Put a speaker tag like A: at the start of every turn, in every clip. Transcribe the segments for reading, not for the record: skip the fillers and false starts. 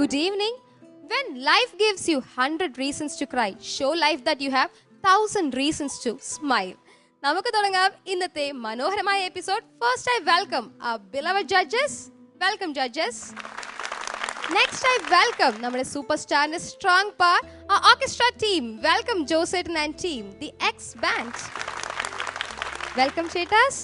A: Good evening. When life gives you 100 reasons to cry, show life that you have 1,000 reasons to smile. നമുക്ക് തുടങ്ങാം ഇന്നത്തെ മനോഹരമായ episode. First I welcome our beloved judges. Welcome judges. Next I welcome നമ്മുടെ super സ്റ്റാറിന്റെ strong പാർ our orchestra team. Welcome Josetan and team, the X band. Welcome ചേട്ടാസ്.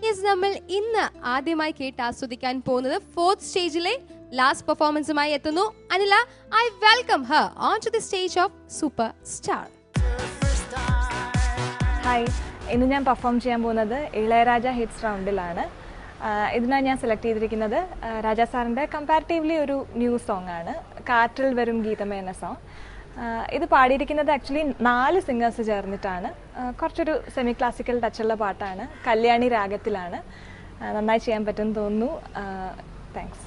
A: Yes, നമ്മൾ ഇന്ന് ആദ്യമായി കേട്ട് ആസ്വദിക്കാൻ പോകുന്നത് ഫോർത്ത് സ്റ്റേജിലെ ലാസ്റ്റ് പെർഫോമൻസുമായി എത്തുന്നു. Anila, I welcome her on to the stage of super star.
B: Hi, ഇന്ന് ഞാൻ പെർഫോം ചെയ്യാൻ പോകുന്നത് ഇളയരാജ ഹിറ്റ്സ് റൗണ്ടിലാണ്. ഇതിനായി ഞാൻ സെലക്ട് ചെയ്തിരിക്കുന്നത് രാജാ സാറിൻ്റെ കമ്പാരിറ്റീവ്ലി ഒരു ന്യൂ സോങ് ആണ്, കാറ്റിൽ വരും ഗീതമേ എന്ന സോങ്. ഇത് പാടിയിരിക്കുന്നത് ആക്ച്വലി 4 സിംഗേഴ്സ് ചേർന്നിട്ടാണ്. കുറച്ചൊരു സെമി ക്ലാസിക്കൽ ടച്ചുള്ള പാട്ടാണ്, കല്യാണി രാഗത്തിലാണ്. നന്നായി ചെയ്യാൻ പറ്റുമെന്ന് തോന്നുന്നു. താങ്ക്സ്.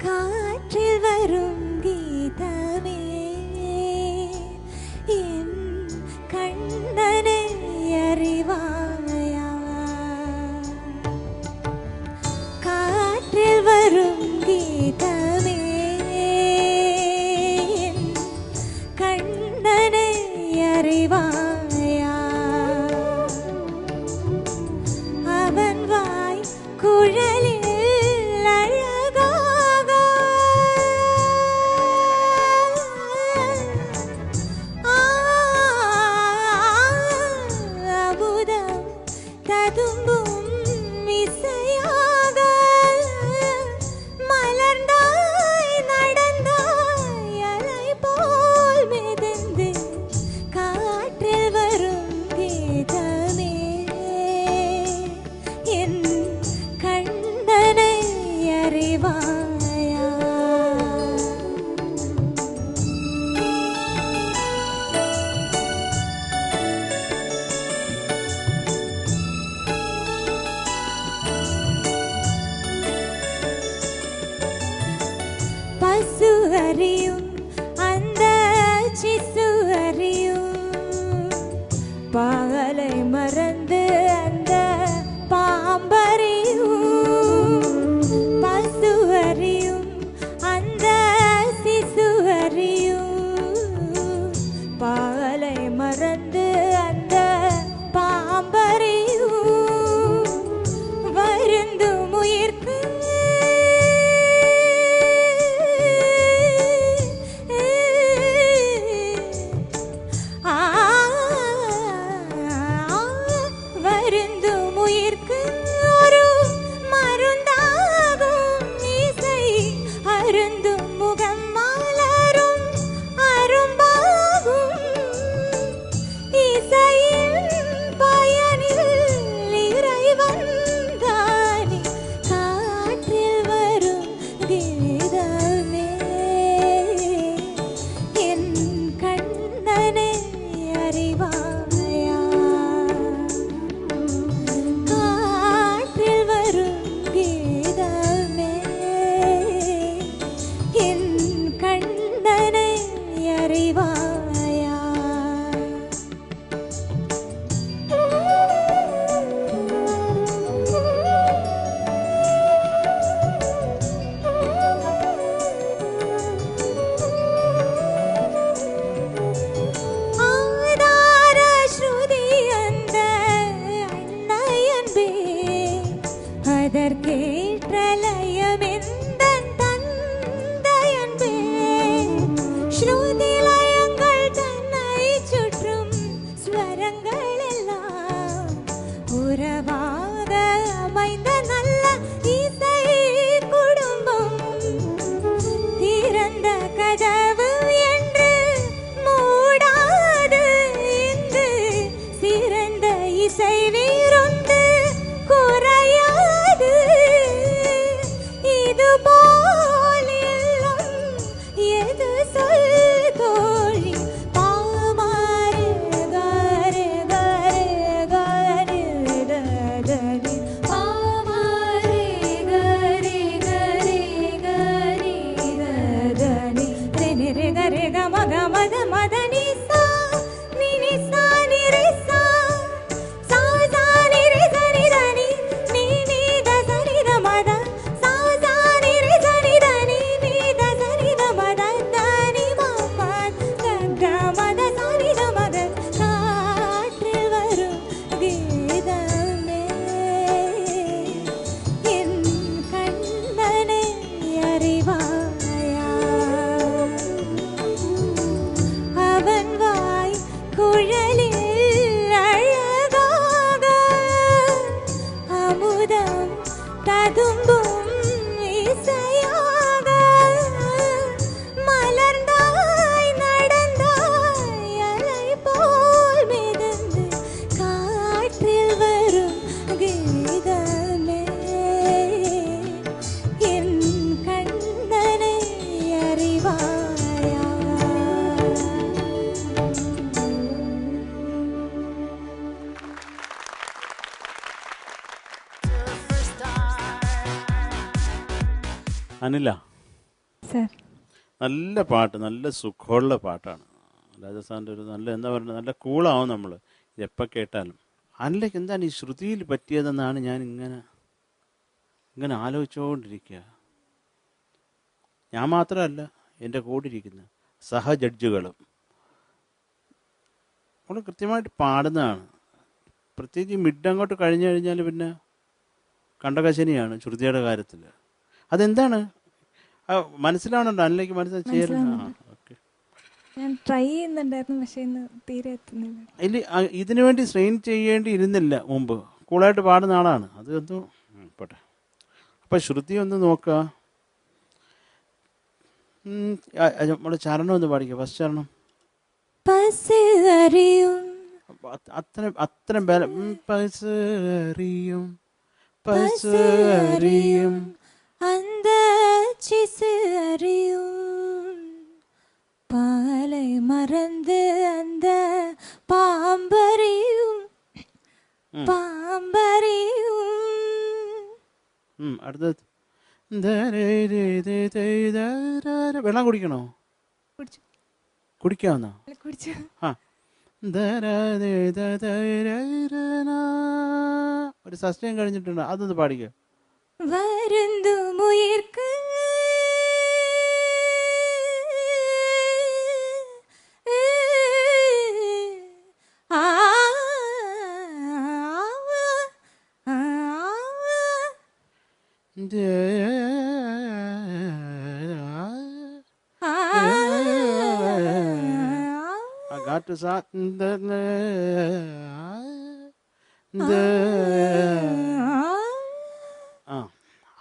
C: കാറ്റിൽ വരും ഗീതമേ എൻ കണ്ണനെ അറിവായ, കാറ്റിൽ വരും ഗീതമേ എൻ കണ്ണനെ അറിവായ, അവൻ വായ് കുഴലിൽ அறியும் அந்த சிசு அறியும், பகலை மறந்து அந்த பாம்பறியும், பசு அறியும் அந்த சிசு அறியும், பகலை மறந்து அந்த பாம்பறியும், வருந்தும் உயிர்க்கு
D: അനില,
B: സർ.
D: നല്ല പാട്ട്, നല്ല സുഖമുള്ള പാട്ടാണ്. രാജസ്ഥാൻ്റെ ഒരു നല്ല എന്താ പറയുക, നല്ല കൂളാവും നമ്മൾ എപ്പോൾ കേട്ടാലും. അനിലയ്ക്ക് എന്താണ് ഈ ശ്രുതിയിൽ പറ്റിയതെന്നാണ് ഞാൻ ഇങ്ങനെ ആലോചിച്ചുകൊണ്ടിരിക്കുക. ഞാൻ മാത്രമല്ല, എൻ്റെ കൂടെ ഇരിക്കുന്ന സഹജഡ്ജുകളും നമ്മൾ കൃത്യമായിട്ട് പാടുന്നതാണ്. പ്രത്യേകിച്ച് മിഡ് അങ്ങോട്ട് കഴിഞ്ഞു കഴിഞ്ഞാൽ പിന്നെ കണ്ടകശനിയാണ് ശ്രുതിയുടെ കാര്യത്തിൽ. അതെന്താണ് മനസ്സിലാവണുണ്ടോ? അനിലേക്ക് മനസ്സിലായി ചേരുന്നു. ഓക്കെ,
B: ഞാൻ ട്രൈ ചെയ്യുന്നുണ്ടായിരുന്നു, പക്ഷേ ഇന്ന് തീരെ എത്തുന്നില്ല.
D: ഇതിനു വേണ്ടി സ്ട്രെയിൻ ചെയ്യേണ്ടി ഇരുന്നില്ല മുമ്പ്. കൂളായിട്ട് പാടുന്ന ആളാണ്. അത് ഒന്ന് പോട്ടെ. അപ്പം ശ്രുതി ഒന്ന് നോക്കുക. നമ്മുടെ ചരണം ഒന്ന് പാടിക്കുക. ഫസ്റ്റ് ചരണം അത്രയും ബലം. പസറിയും പസറിയും
C: அந்த சிசு அறியும் பாலை மறந்து அந்த பாம்பறியும் பாம்பறியும்.
D: അടുത്തത് വെള്ളം കുടിക്കണോ? കുടിക്കാവുന്ന ആ ഒരു സസ്റ്റൈൻ കഴിഞ്ഞിട്ടുണ്ട്. അതൊന്ന് പാടിക്കുക.
C: வருந்தும் உயிர்க்கு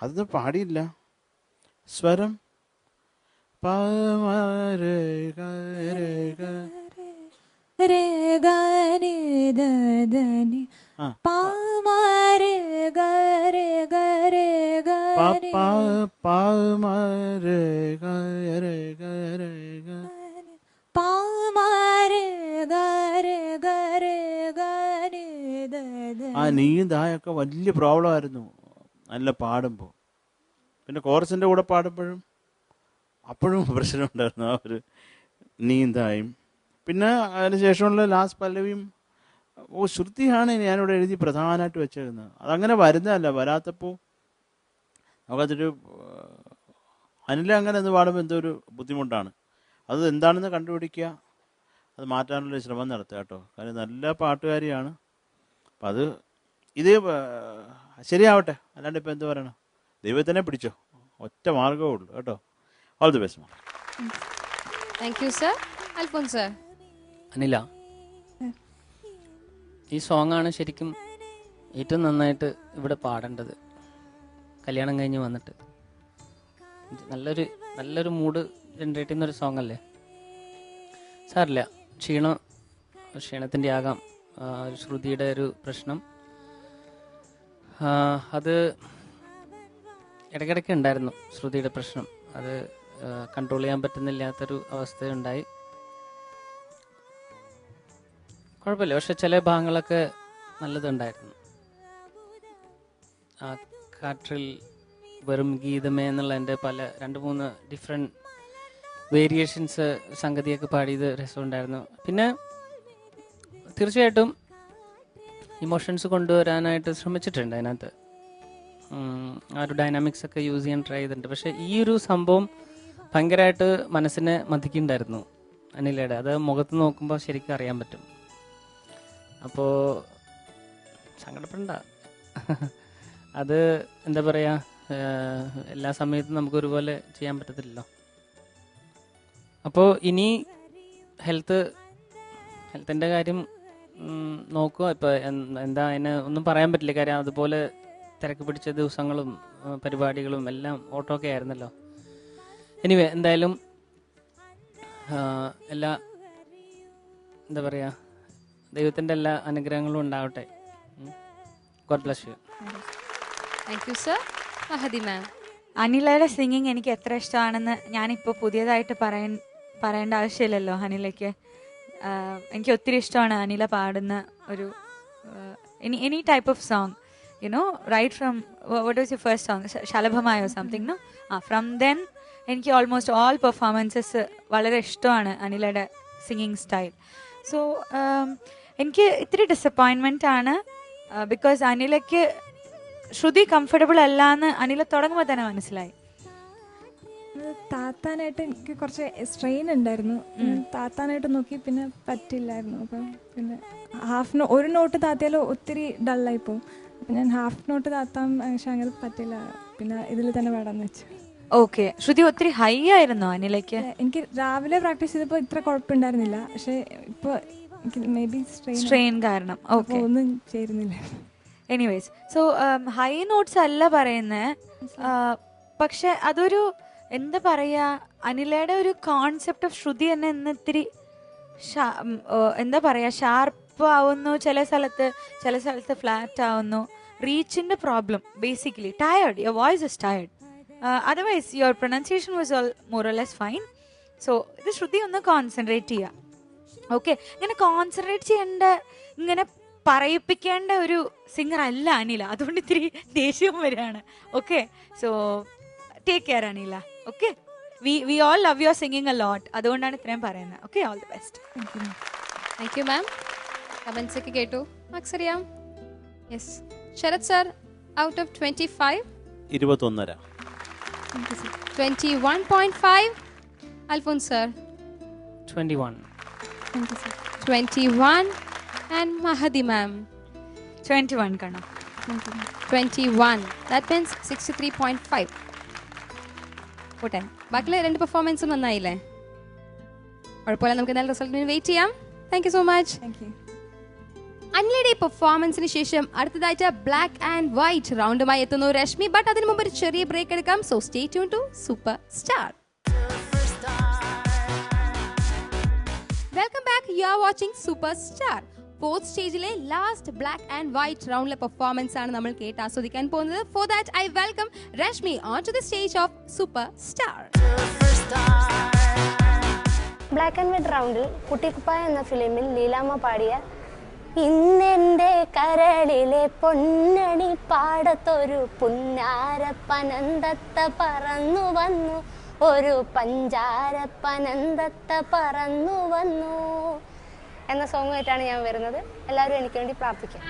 D: അതൊന്നും പാടിയില്ല. സ്വരം ആ നീയും ദായൊക്കെ വലിയ പ്രോബ്ലം ആയിരുന്നു നല്ല പാടുമ്പോൾ. പിന്നെ കോറസിൻ്റെ കൂടെ പാടുമ്പോഴും അപ്പോഴും പ്രശ്നമുണ്ടായിരുന്നു ആ ഒരു നീന്തായും. പിന്നെ അതിന് ശേഷമുള്ള ലാസ്റ്റ് പല്ലവിയും ശ്രുതിയാണ് ഞാനിവിടെ എഴുതി പ്രധാനമായിട്ട് വെച്ചേക്കുന്നത്. അതങ്ങനെ വരുന്നതല്ല, വരാത്തപ്പോൾ നമുക്കതൊരു അനില അങ്ങനെ എന്ന് പാടുമ്പോൾ എന്തോ ഒരു ബുദ്ധിമുട്ടാണ്. അത് എന്താണെന്ന് കണ്ടുപിടിക്കുക, അത് മാറ്റാനുള്ള ശ്രമം നടത്തുക കേട്ടോ. കാര്യം നല്ല പാട്ടുകാരിയാണ്. അപ്പം ഇത് ശരിയാവട്ടെ, അല്ലാണ്ട് ഇപ്പം എന്ത് പറയണം. ദൈവത്തിനെ പിടിച്ചോ, ഒറ്റ മാർഗ്ഗമേ ഉള്ളൂ കേട്ടോ. All the best.
A: Thank you sir. Alphons sir.
E: Anila, ഈ സോങ്ങാണ് ശരിക്കും ഏറ്റവും നന്നായിട്ട് ഇവിടെ പാടേണ്ടത്. കല്യാണം കഴിഞ്ഞ് വന്നിട്ട് നല്ലൊരു മൂഡ് ജനറേറ്റ് ചെയ്യുന്നൊരു സോങ് അല്ലേ. സാറില്ല, ക്ഷീണത്തിൻ്റെ ആകാം ശ്രുതിയുടെ ഒരു പ്രശ്നം. അത് ഇടയ്ക്കിടയ്ക്ക് ഉണ്ടായിരുന്നു ശ്രുതിയുടെ പ്രശ്നം. അത് കൺട്രോൾ ചെയ്യാൻ പറ്റുന്നില്ലാത്തൊരു അവസ്ഥയുണ്ടായി. കുഴപ്പമില്ല, പക്ഷെ ചില ഭാഗങ്ങളൊക്കെ നല്ലതുണ്ടായിരുന്നു. ആ കാറ്റിൽ വെറും ഗീതമേ എന്നുള്ള എൻ്റെ 2-3 ഡിഫറെൻറ്റ് വേരിയേഷൻസ് സംഗതിയൊക്കെ പാടിയത് രസമുണ്ടായിരുന്നു. പിന്നെ തീർച്ചയായിട്ടും ഇമോഷൻസ് കൊണ്ടുവരാനായിട്ട് ശ്രമിച്ചിട്ടുണ്ട് അതിനകത്ത്. ആ ഒരു ഡൈനാമിക്സ് ഒക്കെ യൂസ് ചെയ്യാൻ ട്രൈ ചെയ്തിട്ടുണ്ട്. പക്ഷേ ഈ ഒരു സംഭവം ഭയങ്കരമായിട്ട് മനസ്സിനെ മതിക്കുന്നുണ്ടായിരുന്നു അനിലയുടെ. അത് മുഖത്ത് നോക്കുമ്പോൾ ശരിക്കും അറിയാൻ പറ്റും. അപ്പോൾ സങ്കടപ്പെടണ്ട, അത് എന്താ പറയുക, എല്ലാ സമയത്തും നമുക്കൊരുപോലെ ചെയ്യാൻ പറ്റത്തില്ലല്ലോ. അപ്പോൾ ഇനി ഹെൽത്തിൻ്റെ കാര്യം നോക്കുക. ഇപ്പോൾ എന്താ അതിന് ഒന്നും പറയാൻ പറ്റില്ല. കാര്യം അതുപോലെ തിരക്ക് പിടിച്ച ദിവസങ്ങളും പരിപാടികളും എല്ലാം ഓട്ടമൊക്കെ ആയിരുന്നല്ലോ. എനിവേ, എന്തായാലും എല്ലാ എന്താ പറയുക, ദൈവത്തിൻ്റെ എല്ലാ അനുഗ്രഹങ്ങളും ഉണ്ടാവട്ടെ. God bless you.
A: Thank you sir. Mahathi ma'am.
C: അനിലയുടെ സിംഗിങ് എനിക്ക് എത്ര ഇഷ്ടമാണെന്ന് ഞാനിപ്പോൾ പുതിയതായിട്ട് പറയേണ്ട ആവശ്യമില്ലല്ലോ. അനിലയ്ക്ക് എനിക്ക് ഒത്തിരി ഇഷ്ടമാണ് അനില പാടുന്ന ഒരു any type of song. right from, what was your first song? Shalabhamaya or something, no? From then, എനിക്ക് ഓൾമോസ്റ്റ് ഓൾ പെർഫോമൻസസ് വളരെ ഇഷ്ടമാണ് അനിലയുടെ സിംഗിങ് സ്റ്റൈൽ. സോ എനിക്ക് ഇത്തിരി ഡിസപ്പോയിൻമെൻ്റ് ആണ്, ബിക്കോസ് അനിലയ്ക്ക് ശ്രുതി കംഫർട്ടബിൾ അല്ല എന്ന് അനില തുടങ്ങുമ്പോൾ തന്നെ മനസ്സിലായി.
B: താത്താനായിട്ട് എനിക്ക് കുറച്ച് സ്ട്രെയിൻ ഉണ്ടായിരുന്നു. താത്താനായിട്ട് നോക്കി പിന്നെ പറ്റില്ലായിരുന്നു. അപ്പം പിന്നെ ഒരു നോട്ട് താത്തിയാലും ഒത്തിരി ഡള്ളായി പോകും. അപ്പം ഞാൻ ഹാഫ് നോട്ട് താത്താൻ പക്ഷെ അങ്ങനെ പറ്റില്ല, പിന്നെ ഇതിൽ തന്നെ പാടാന്ന് വെച്ചു.
C: ഓക്കെ. ശ്രുതി ഒത്തിരി ഹൈ ആയിരുന്നോ അനിലയ്ക്ക്?
B: എനിക്ക് രാവിലെ പ്രാക്ടീസ് ചെയ്തപ്പോൾ ഇത്ര കുഴപ്പമുണ്ടായിരുന്നില്ല, പക്ഷെ ഇപ്പോൾ എനിക്ക് മേ ബി
C: സ്ട്രെയിൻ കാരണം ഓക്കെ
B: ഒന്നും ചേരുന്നില്ല.
C: എനിവേസ്, സോ ഹൈ നോട്ട്സ് അല്ല പറയുന്നത്, പക്ഷെ അതൊരു എന്താ പറയുക, അനിലയുടെ ഒരു കോൺസെപ്റ്റ് ഓഫ് ശ്രുതി തന്നെ ഇന്ന് ഇത്തിരി എന്താ പറയുക, ഷാർപ്പ് ആവുന്നു ചില സ്ഥലത്ത് ഫ്ലാറ്റ് ആവുന്നു. റീച്ചിൻ്റെ problem basically. Tired, your voice is tired. Otherwise your pronunciation was all more or less fine. So ഇത് ശ്രുതി ഒന്ന് കോൺസെൻട്രേറ്റ് ചെയ്യുക. ഓക്കെ, ഇങ്ങനെ കോൺസെൻട്രേറ്റ് ചെയ്യേണ്ട, ഇങ്ങനെ പറയിപ്പിക്കേണ്ട ഒരു സിംഗർ അല്ല അനില. അതുകൊണ്ട് ഇത്തിരി ദേഷ്യവും വരികയാണ്. Okay, so take care Anila. Okay, we all love your singing a lot. അതുകൊണ്ടാണ് ഇത്രയും പറയുന്നത്. Okay, all the best.
A: Thank you ma'am. Comments ഒക്കെ കേട്ടു, മാർക്സ് അറിയാം. Yes, Sarath sir, out of 25
D: 21.5.
A: 21.5. Alphonse sir
E: 21.
A: 21. And Mahadi ma'am
C: 21 kana
A: 21. That means 63.5. പോട്ടെ, ബാക്കിയുള്ള രണ്ട് പെർഫോമൻസും നന്നായില്ലേ? കുഴപ്പമില്ല, നമുക്ക് നല്ല റിസൾട്ടിന് വെയിറ്റ് ചെയ്യാം. Thank you so much.
B: Thank you.
A: അനിലയുടെ പെർഫോമൻസിന് ശേഷം അടുത്തതായിട്ട് ബ്ലാക്ക് ആൻഡ് വൈറ്റ് റൗണ്ടുമായി എത്തുന്നു രശ്മി. ബട്ട് അതിനു മുമ്പ് ഒരു ചെറിയ ബ്രേക്ക് എടുക്കാം. So stay tune to super star. Welcome back. You are watching super star. Fourth സ്റ്റേജിലെ ലാസ്റ്റ് ബ്ലാക്ക് ആൻഡ് വൈറ്റ് റൗണ്ടിലെ പെർഫോമൻസ് ആണ് നമ്മൾ കേട്ട് ആസ്വദിക്കാൻ പോകുന്നത്. For that I welcome Rashmi on to the stage of super star.
F: Black and white റൗണ്ടിൽ കുട്ടിക്കുപ്പായ എന്ന ഫിലിമിൽ ലീലാമ്മ പാടിയ ഇന്നെന്റെ കരളിലെ പൊന്നണി പാടത്തൊരു പുന്നാരപ്പനന്തത്ത പറന്നു വന്നു, ഒരു പഞ്ചാരപ്പനന്തത്ത പറന്നു വന്നു എന്ന സോങ്ങുമായിട്ടാണ് ഞാൻ വരുന്നത്. എല്ലാവരും എനിക്ക് വേണ്ടി പ്രാർത്ഥിക്കാം.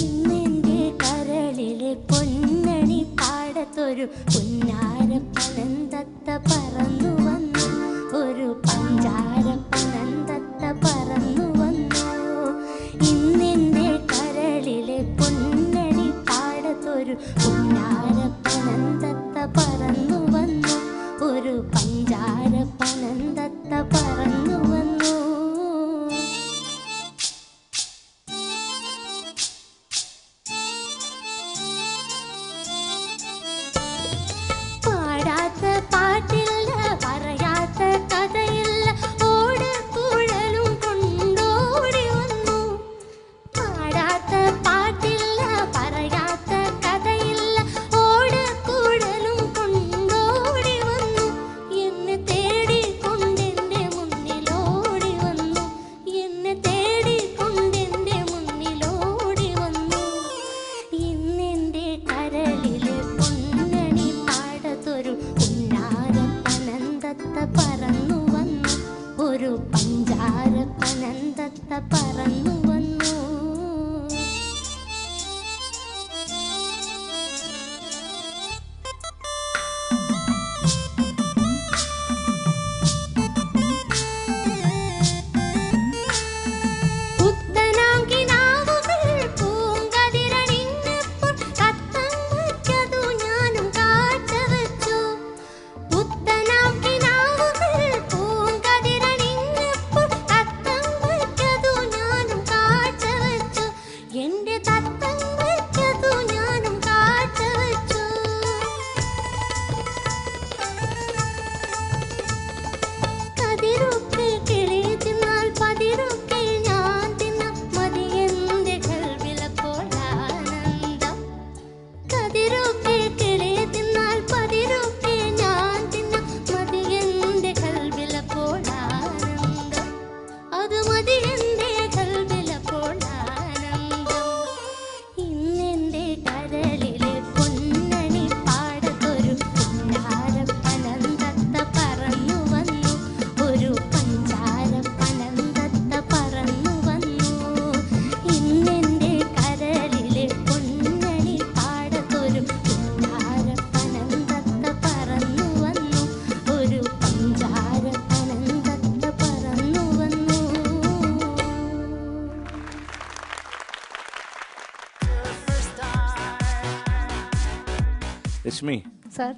F: ഇന്നെന്റെ കരളിലെ പൊന്നണി പാടത്തൊരു പുന്നാരപ്പനന്തത്ത പറന്നു വന്നു, ഒരു പഞ്ചാരപ്പനന്തത്ത പറന്നു വന്നു. ഇന്നെന്റെ കരളിലെ പൊന്നണി പാടത്തൊരു പുന്നാരപ്പനന്തത്ത പറന്നു വന്നു, ഒരു പഞ്ചാരപ്പനന്തത്ത പറന്നു വന്നു. പാടാത്ത പാട്ടില്ല, പറയാത്ത കഥയില്ല, ഓടക്കുഴലും കൊണ്ടോടി വന്നു. പാടാത്ത പാട്ടില്ല, പറയാത്ത കഥയില്ല,
D: രശ്മി,
F: സാർ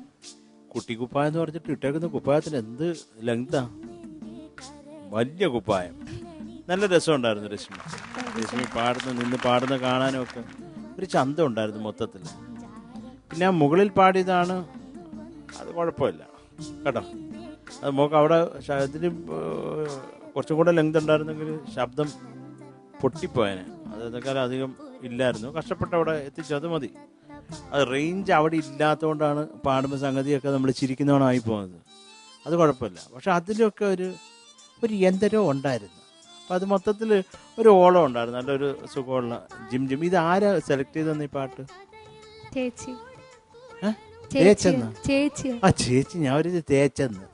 D: കുട്ടി കുപ്പായം എന്ന് പറഞ്ഞിട്ട് ഇട്ടേക്കുന്ന കുപ്പായത്തിന് എന്ത് ലെങ്താ, വലിയ കുപ്പായം. നല്ല രസമുണ്ടായിരുന്നു രശ്മി. രശ്മി നിന്ന് പാടുന്ന കാണാനും ഒക്കെ ഒരു ചന്തം ഉണ്ടായിരുന്നു മൊത്തത്തിൽ. പിന്നെ ആ മുകളിൽ പാടിയതാണ്, അത് കുഴപ്പമില്ല കേട്ടോ. അത് മോക്ക് അവിടെ ഇതിന് കുറച്ചും കൂടെ ലെങ്ത് ഉണ്ടായിരുന്നെങ്കിൽ ശബ്ദം പൊട്ടിപ്പോയനെ. അതിനേക്കാളും അധികം ഇല്ലായിരുന്നു. കഷ്ടപ്പെട്ട് അവിടെ എത്തിച്ചു, അത് മതി. അത് റേഞ്ച് അവിടെ ഇല്ലാത്തതുകൊണ്ടാണ് പാടുമ്പോൾ സംഗതിയൊക്കെ നമ്മൾ ചിരിക്കുന്നവണായി പോകുന്നത്. അത് കുഴപ്പമില്ല. പക്ഷെ അതിലൊക്കെ ഒരു എന്തരോ ഉണ്ടായിരുന്നു. അപ്പം അത് മൊത്തത്തിൽ ഒരു ഓളം ഉണ്ടായിരുന്നു, നല്ലൊരു സുഖമുള്ള ജിം ജിം. ഇത് ആരാ സെലക്ട് ചെയ്തെന്ന് ഈ പാട്ട്?
F: ചേച്ചി.
D: തേച്ചെന്ന?
F: ചേച്ചി.
D: ആ ചേച്ചി, ഞാൻ ഒരു തേച്ചെന്ന്.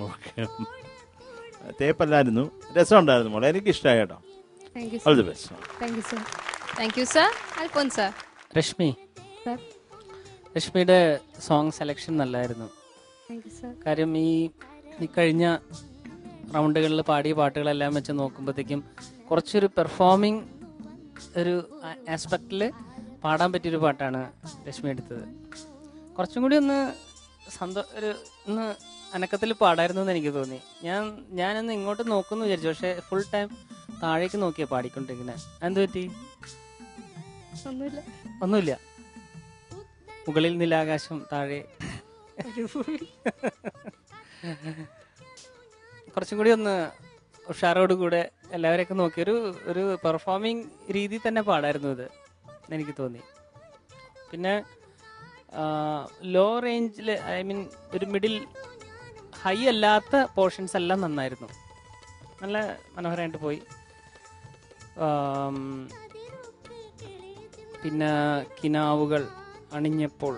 D: ഓക്കെ, തേപ്പല്ലായിരുന്നു, രസമുണ്ടായിരുന്നു മോളെ, എനിക്ക് ഇഷ്ടമായി കേട്ടോ. All the best.
A: Thank you sir. Alphons sir.
E: Rashmi, രശ്മിയുടെ സോങ് സെലക്ഷൻ നല്ലായിരുന്നു. കാര്യം ഈ കഴിഞ്ഞ റൗണ്ടുകളിൽ പാടിയ പാട്ടുകളെല്ലാം വെച്ച് നോക്കുമ്പോഴത്തേക്കും കുറച്ചൊരു പെർഫോമിങ് ഒരു ആസ്പെക്റ്റിൽ പാടാൻ പറ്റിയൊരു പാട്ടാണ് രശ്മി എടുത്തത്. കുറച്ചും കൂടി ഒന്ന് ഒന്ന് അനക്കത്തിൽ പാടായിരുന്നു എന്ന് എനിക്ക് തോന്നി. ഞാനൊന്ന് ഇങ്ങോട്ട് നോക്കുമെന്ന് വിചാരിച്ചു, പക്ഷെ ഫുൾ ടൈം താഴേക്ക് നോക്കിയാ പാടിക്കൊണ്ടിരിക്കുന്നത്. എന്ത് പറ്റി? ഒന്നുമില്ല. മുകളിൽ നിലാകാശം, താഴെ കുറച്ചും കൂടി ഒന്ന് ഉഷാറോട് കൂടെ എല്ലാവരെയൊക്കെ നോക്കി ഒരു പെർഫോമിങ് രീതി തന്നെ പാടായിരുന്നു ഇത് എനിക്ക് തോന്നി. പിന്നെ ലോ റേഞ്ചിൽ, ഐ മീൻ ഒരു മിഡിൽ ഹൈ അല്ലാത്ത പോർഷൻസ് എല്ലാം നന്നായിരുന്നു, നല്ല മനോഹരമായിട്ട് പോയി. പിന്നെ കിനാവുകൾ അണിഞ്ഞപ്പോൾ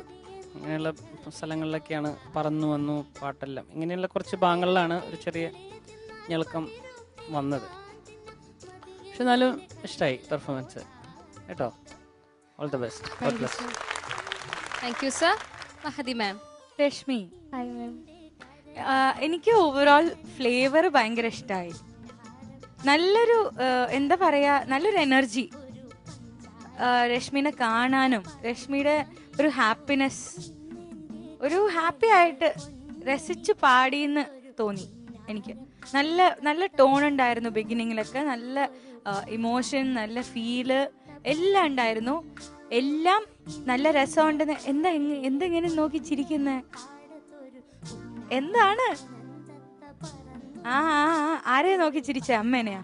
E: അങ്ങനെയുള്ള സ്ഥലങ്ങളിലൊക്കെയാണ് പറന്നു വന്നു പാട്ടെല്ലാം. ഇങ്ങനെയുള്ള കുറച്ച് ഭാഗങ്ങളിലാണ് ഒരു ചെറിയ ഞെളുക്കം വന്നത്. പക്ഷെ എന്നാലും ഇഷ്ടമായി പെർഫോമൻസ് കേട്ടോ. All the best.
A: Thank you sir. Mahathi ma'am.
C: Rashmi, എനിക്ക് ഓവറോൾ ഫ്ലേവർ ഭയങ്കര ഇഷ്ടമായി. നല്ലൊരു എന്താ പറയാ, നല്ലൊരു എനർജി രശ്മിനെ കാണാനും രശ്മിയുടെ ഒരു ഹാപ്പിനെസ്, ഒരു ഹാപ്പി ആയിട്ട് രസിച്ച് പാടിയെന്ന് തോന്നി എനിക്ക്. നല്ല നല്ല ടോൺ ഉണ്ടായിരുന്നു ബിഗിനിങ്ങിലൊക്കെ, നല്ല ഇമോഷൻ, നല്ല ഫീല് എല്ലാം ഉണ്ടായിരുന്നു. എല്ലാം നല്ല രസമുണ്ടെന്ന്. എന്തെങ്ങനെ നോക്കി ചിരിക്കുന്നേ? എന്താണ്? ആരെയാ നോക്കി ചിരിച്ച? അമ്മേനെയാ?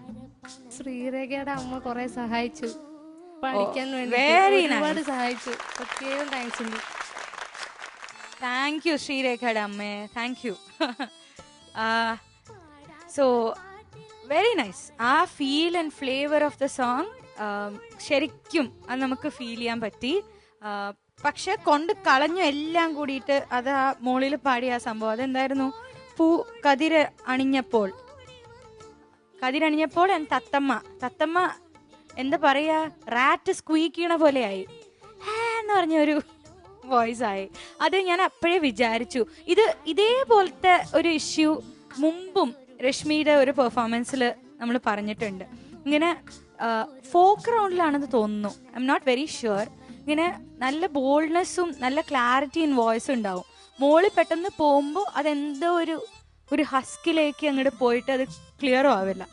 F: ശ്രീരേഖയുടെ അമ്മ കുറെ സഹായിച്ചു പഠിക്കാൻ വേണ്ടി, ഒരുപാട് സഹായിച്ചു. പ്രത്യേകം താങ്ക്സ് ഉണ്ട്.
C: താങ്ക് യു ശ്രീരേഖയുടെ അമ്മേ, thank you. So very nice. ആ feel and flavour of the song ശരിക്കും അത് നമുക്ക് ഫീൽ ചെയ്യാൻ പറ്റി. പക്ഷെ കൊണ്ട് കളഞ്ഞു എല്ലാം കൂടിയിട്ട്. അത് ആ മോളിൽ പാടിയ ആ സംഭവം അതെന്തായിരുന്നു? കതിര് അണിഞ്ഞപ്പോൾ ആൻഡ് തത്തമ്മ എന്താ പറയാ, റാറ്റ് സ്ക്വീക്ക് ചെയ്യണ പോലെയായി എന്ന് പറഞ്ഞൊരു വോയിസ് ആയി. അത് ഞാൻ അപ്പോഴേ വിചാരിച്ചു, ഇതേപോലത്തെ ഒരു ഇഷ്യൂ മുമ്പും രശ്മിയുടെ ഒരു പെർഫോമൻസിൽ നമ്മൾ പറഞ്ഞിട്ടുണ്ട്. ഇങ്ങനെ ഫോക്ക് റൗണ്ടിലാണെന്ന് തോന്നുന്നു, I'm not very sure. ഇങ്ങനെ നല്ല ബോൾഡ്നെസ്സും നല്ല ക്ലാരിറ്റി ഇൻ വോയിസും ഉണ്ടാവും. മോളിൽ പെട്ടെന്ന് പോകുമ്പോൾ അതെന്തോ ഒരു ഹസ്കിലേക്ക് അങ്ങോട്ട് പോയിട്ട് അത് ക്ലിയറും ആവില്ല.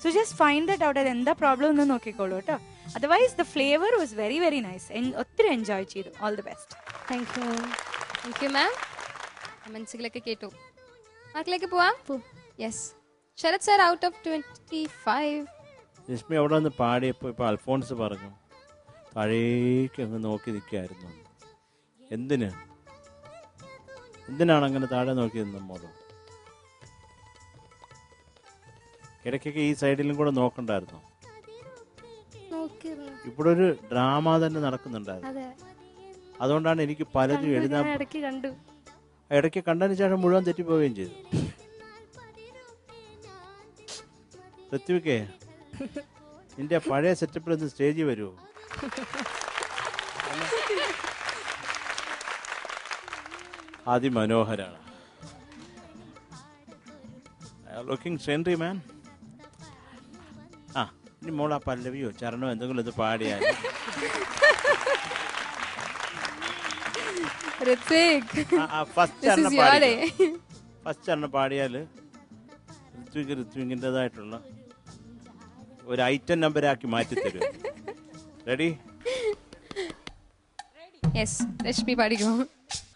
C: So just find that out. അത് എന്താ പ്രോബ്ലം എന്ന് നോക്കിക്കോളൂ കേട്ടോ. Otherwise the flavour was very very nice. ഒത്തിരി എൻജോയ് ചെയ്തു. All the best.
A: Thank you ma'am. കമൻസുകളൊക്കെ കേട്ടു. മാർക്കിലേക്ക് പോവാം. Yes, Sarath sir out of 25.
D: Rashmi അവിടെ നിന്ന് പാടിയപ്പോൾ ഇപ്പോൾ അൽഫോൺസ് പറഞ്ഞു താഴേക്ക് അങ്ങ് നോക്കി നിൽക്കുകയായിരുന്നു. എന്തിനാണ് അങ്ങനെ താഴെ നോക്കിയത്? നമ്മോട് ഇടയ്ക്കൊക്കെ ഈ സൈഡിലും കൂടെ നോക്കണ്ടായിരുന്നു. ഇവിടെ ഒരു ഡ്രാമ തന്നെ നടക്കുന്നുണ്ടായിരുന്നു. അതുകൊണ്ടാണ് എനിക്ക് പലതും എഴുതാൻ, ഇടയ്ക്ക് കണ്ടതിന് ശേഷം മുഴുവൻ തെറ്റിപ്പോവുകയും ചെയ്തു. സത്യവിക്കേ, നിന്റെ പഴയ സെറ്റപ്പിൽ ഒന്ന് സ്റ്റേജിൽ വരുമോ? അതിമനോഹരാണ്. Looking sentry man. ഇനി മോൾ ആ പല്ലവിയോ ചരണോ എന്തെങ്കിലും ഇത് പാടിയാൽ
A: Rithwik,
D: first
A: this is your day.
D: First എണ്ണം പാടിയാൽ ഋത്വികിൻ്റെതായിട്ടുള്ള ഒരു ഐറ്റം നമ്പറാക്കി മാറ്റി തരും. റെഡി?
A: യെസ്, രശ്മി പാടിക്കോ.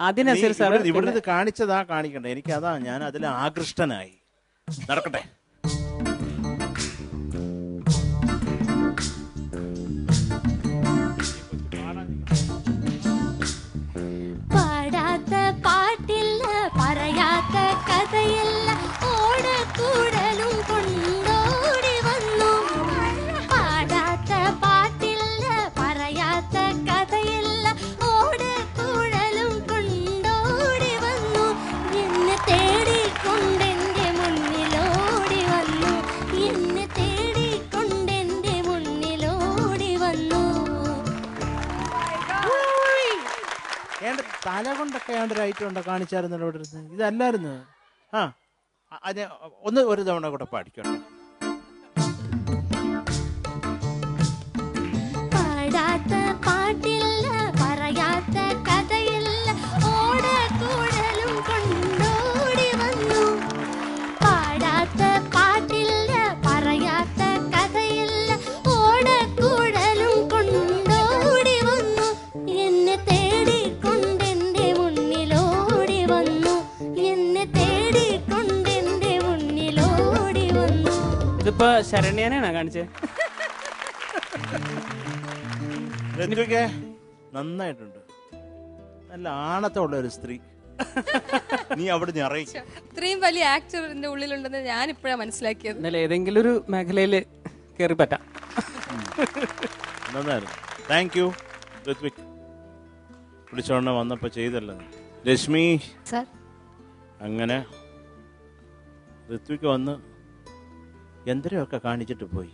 E: ആദ്യം നസീർ സാർ
D: ഇവിടെ ഇത് കാണിച്ചതാ കാണിക്കണ്ടേ? എനിക്ക് അതാ, ഞാൻ അതിൽ ആകൃഷ്ടനായി. നടക്കട്ടെ.
G: പാടാത്ത പാട്ടില്ല, പറയാത്ത കഥയില്ല, ഓടക്കൂടലും കൊണ്ടോടി വന്നു. പാടാത്ത പാട്ടില്ല, പറയാത്ത കഥയില്ല, ഓടക്കൂടലും കൊണ്ടോടി വന്നു. എന്നെ തേടിക്കൊണ്ടെന്റെ മുന്നിലോടി വന്നു. എന്നെ തേടിക്കൊണ്ടെന്റെ മുന്നിലോടി വന്നു.
D: ഏണ്ട തല കൊണ്ടൊക്കെ ഏണ്ട ഒരു ഐറ്റം ഉണ്ടോ? കാണിച്ചായിരുന്നല്ലോ ഇവിടെ ഇരുന്ന്. ഇതല്ലായിരുന്നു. ആ, അത് ഒരു തവണ കൂടെ പാടിക്കോട്ടെ.
G: പാടാത്ത പാട്ടില്ല, പറയാത്ത കഥയില്ല, ഓടക്കൂടലും കൊണ്ടോടി വന്നു. പാടാത്ത പാട്ടില്ല, പറയാത്ത കഥയില്ല, ഓടക്കൂടലും കൊണ്ടോടി വന്നു. എന്നെ തേടിക്കൊണ്ടെന്റെ മുന്നിലോടി വന്നു. എന്നെ തേടിക്കൊണ്ടെന്റെ മുന്നിലോടി വന്നു.
E: ഇതിപ്പോ ശരണ്യനാണോ കാണിച്ചത്?
D: ഋത്വികേ, നന്നായിട്ടുണ്ട്. നല്ല ആണത്തമുള്ള ഒരു സ്ത്രീ. നീ അവിടെ നിറയിക്കും.
A: ഇത്രയും വലിയ ആക്ടറിന്റെ ഉള്ളിലുണ്ടെന്ന് ഞാൻ ഇപ്പോഴാണ് മനസ്സിലാക്കിയത്.
E: എന്നാലും ഏതെങ്കിലും ഒരു മേഖലയിൽ കയറി പറ്റാം.
D: നന്നായിരുന്നു. Thank you Ritwik. വിളിച്ചോണ്ട് വന്നപ്പോ ചെയ്തല്ലോ. രശ്മി
F: സർ,
D: അങ്ങനെ ഋത്വിക് വന്ന് യന്ത്രമൊക്കെ കാണിച്ചിട്ട് പോയി.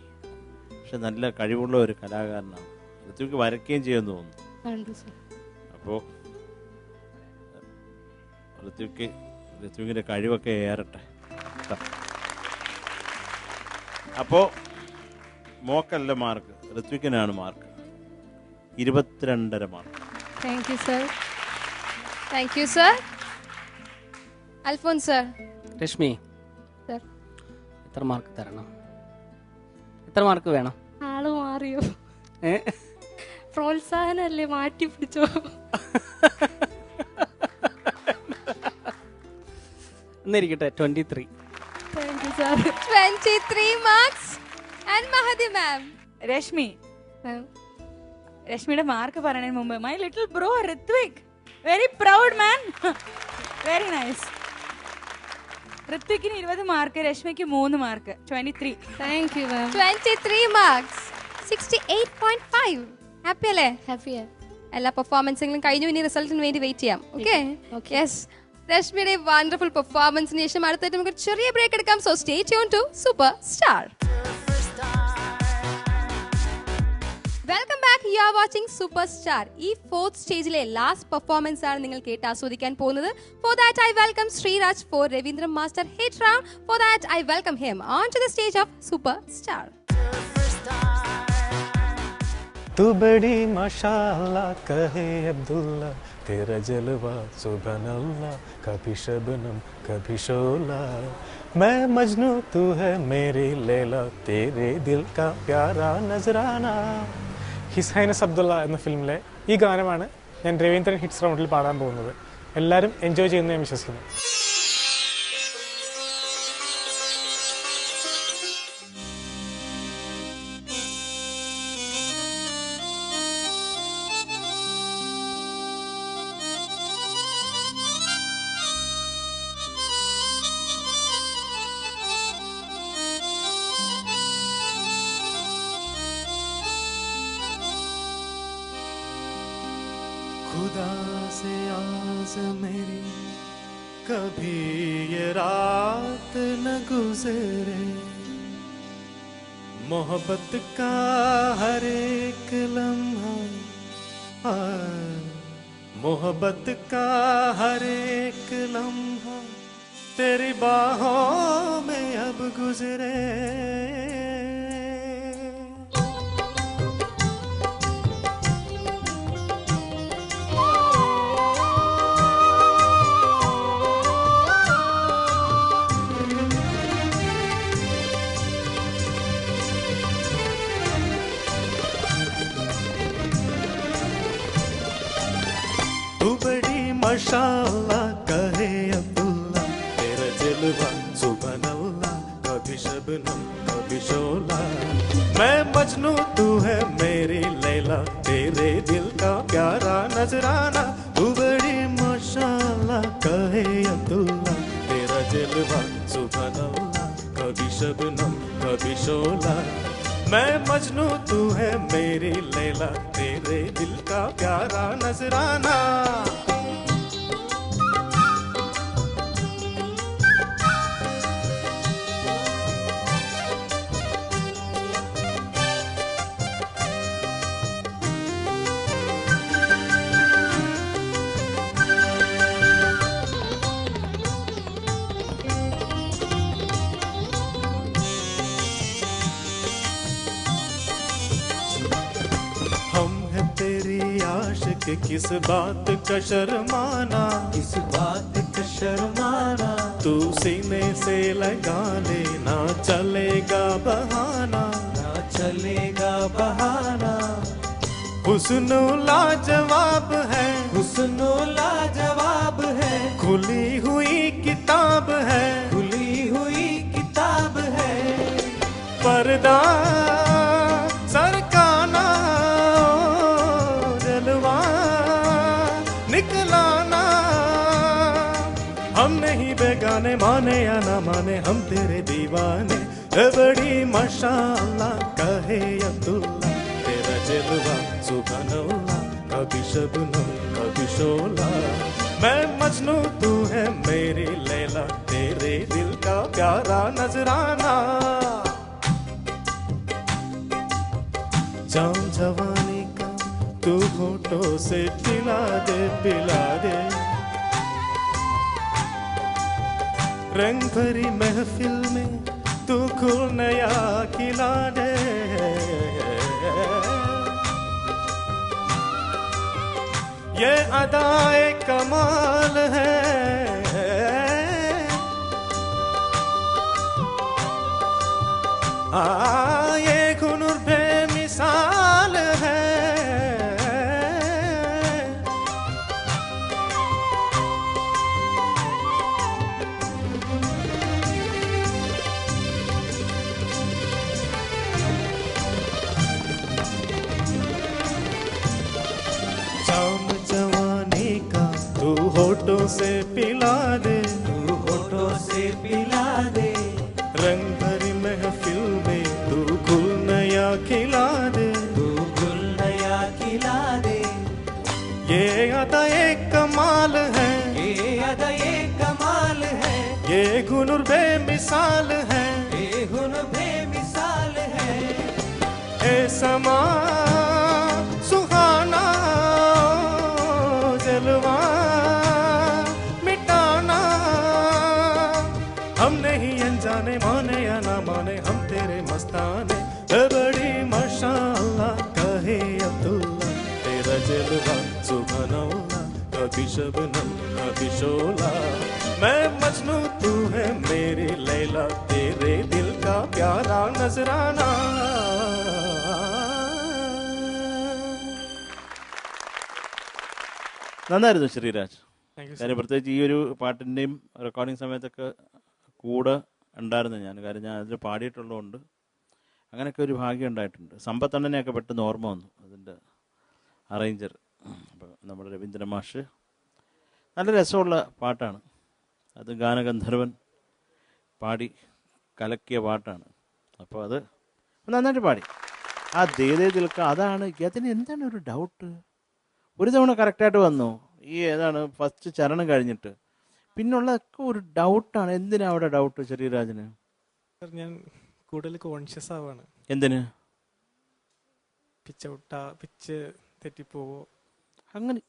D: പക്ഷെ നല്ല കഴിവുള്ള ഒരു കലാകാരനാണ്. ഋത്വിക് വരയ്ക്കുകയും ചെയ്യുമെന്ന് തോന്നുന്നു.
F: ഉണ്ട് സർ.
D: അപ്പോൾ ഋത്വികിന്റെ കഴിവൊക്കെ ഏറട്ടെ. അപ്പോൾ മോക്കല്ല മാർക്ക്, ഋത്വിക്കിനാണ് mark. 22.5 mark.
F: Thank you sir.
A: Thank you sir. Alphons sir.
E: Rashmi,
F: sir,
E: എത്ര മാർക്ക് തരണം? എത്ര മാർക്ക് വേണം?
F: ആള് മാറിയോ?
E: ഏ?
F: പ്രോത്സാഹനല്ലേ, മാറ്റി പിടിച്ചോ.
E: എന്നിരിക്കട്ടെ 23.
F: Thank you sir.
A: 23 marks. And Mahadi ma'am.
C: രശ്മിയുടെ മാർക്ക് പറയുന്നതിന് മുമ്പ് my little bro Rithwik, very proud man, very nice. ഋത്വിക്കിന് 20 മാർക്ക്, രശ്മിക്ക് 3 mark. 23.
F: Thank you ma'am.
A: 23 marks. 68.5. Happy അല്ലേ?
F: ഹാപ്പിയാ.
A: എല്ലാ പെർഫോമൻസിലും കഴിഞ്ഞു. ഇനി റിസൾട്ടിന് വേണ്ടി വെയിറ്റ് ചെയ്യാം. ഓക്കെ? യെസ്. രശ്മിയുടെ വണ്ടർഫുൾ പെർഫോമൻസിന് ശേഷം അടുത്തായിട്ട് നമുക്ക് ചെറിയ ബ്രേക്ക് എടുക്കാം. So stay tune to super star. Welcome back. You are watching super Star. ഈ 4th സ്റ്റേജിലെ ലാസ്റ്റ് പെർഫോമൻസ് ആണ് നിങ്ങൾ കേട്ട് ആസ്വദിക്കാൻ പോകുന്നത്. For that I welcome Sreeraj for Raveendra master hit round. For that I welcome him on to the stage of super Star.
H: तू बड़ी माशाअल्लाह कहे अब्दुल्ला, तेरा जलवा सुभान अल्लाह, कभी शबनम कभी शोला, मैं मजनू तू है मेरी लैला, तेरे दिल का प्यारा नजराना. ഹിസ് ഹൈനസ് അബ്ദുള്ള എന്ന ഫിലിമിലെ ഈ ഗാനമാണ് ഞാൻ രവീന്ദ്രൻ ഹിറ്റ്സ് റൗണ്ടിൽ പാടാൻ പോകുന്നത്. എല്ലാവരും എൻജോയ് ചെയ്യുന്ന ഞാൻ വിശ്വസിക്കുന്നു. खुदा से आस मेरी कभी ये रात न गुजरे, मोहब्बत का हर एक लम्हा, मोहब्बत का हर एक लम्हा तेरी बाहों में अब गुजरे. माशाअल्लाह कहे अब्दुल्ला तेरा जलवा सुभान अल्लाह कभी शबनम कभी शोला मैं मजनू तू है मेरी लैला तेरे दिल का प्यारा नजराना तू बड़ी माशाअल्लाह कहे अब्दुल्ला तेरा जलवा सुभान अल्लाह कभी शबनम कभी शोला मैं मजनू तू है मेरी लैला तेरे दिल का प्यारा नजराना कि किस बात का शर्माना किस बात का शर्माना तू सीने से लगा लेना चलेगा बहाना ना चलेगा बहाना हुस्न लाजवाब है हुस्न लाजवाब है खुली हुई किताब है खुली हुई किताब है पर्दा सरकाना निकलाना हम नहीं बेगाने माने या ना माने हम तेरे दीवाने बड़ी माशाअल्लाह कहे अब्दुल्ला तेरा जलवा सुभान अल्लाह कभी शबनम कभी शोला मैं मजनू तू है मेरी लैला तेरे दिल का प्यारा नजराना जाम जवानी का तू होठों से पिला दे रंग भरी महफिल में तू खुल नया खिला दे ये अदाए कमाल है ये हुनर बेमिसाल है होठों से पिला दे तू होठों से पिला दे रंग भरी महफिल में तू गुल नया खिला दे तू गुल नया खिला दे ये अदा एक कमाल है ये अदा एक कमाल है ये हुनर बेमिसाल है ये हुनर बेमिसाल है ए समा सुहाना जलवा हम नहीं अनजाने माने या ना माने हम तेरे मस्ताने बड़ी माशाअल्लाह कहे अब्दुल्ला तेरा जलवा सुभान अल्लाह कभी शबनम कभी शोला मैं मजनू तू है मेरी लैला तेरे दिल का प्यारा नजराना
D: നന്നായിരുന്നു ശ്രീരാജ്. കാര്യം പ്രത്യേകിച്ച് ഈ ഒരു പാട്ടിൻ്റെയും റെക്കോർഡിങ് സമയത്തൊക്കെ കൂടെ ഉണ്ടായിരുന്നു ഞാൻ. കാര്യം ഞാൻ അതിൽ പാടിയിട്ടുള്ളതുകൊണ്ട് അങ്ങനെയൊക്കെ ഒരു ഭാഗ്യം ഉണ്ടായിട്ടുണ്ട്. സമ്പത്തണ്ണനെയൊക്കെ പെട്ടെന്ന് ഓർമ്മ വന്നു, അതിൻ്റെ അറേഞ്ചർ. അപ്പോൾ നമ്മുടെ രവീന്ദ്ര മാഷ്, നല്ല രസമുള്ള പാട്ടാണ് അത്. ഗാനഗന്ധർവൻ പാടി കലക്കിയ പാട്ടാണ്. അപ്പോൾ അത് നന്നായിട്ട് പാടി. ആ ദേദേ ദിൽക്ക, അതാണ് അതിന് എന്താണ് ഒരു ഡൗട്ട്. ഒരു തവണ കറക്റ്റായിട്ട് വന്നു, ഈ ഏതാണ് ഫസ്റ്റ് ചരണം കഴിഞ്ഞിട്ട്. പിന്നുള്ളതൊക്കെ ഒരു ഡൗട്ടാണ്. എന്തിനാ അവിടെ ഡൗട്ട് ശ്രീരാജന്?
H: ഞാൻ കൂടുതൽ കോൺഷ്യസ് ആവാണ്.
D: എന്തിന്?
H: പിച്ച് തെറ്റിപ്പോവോ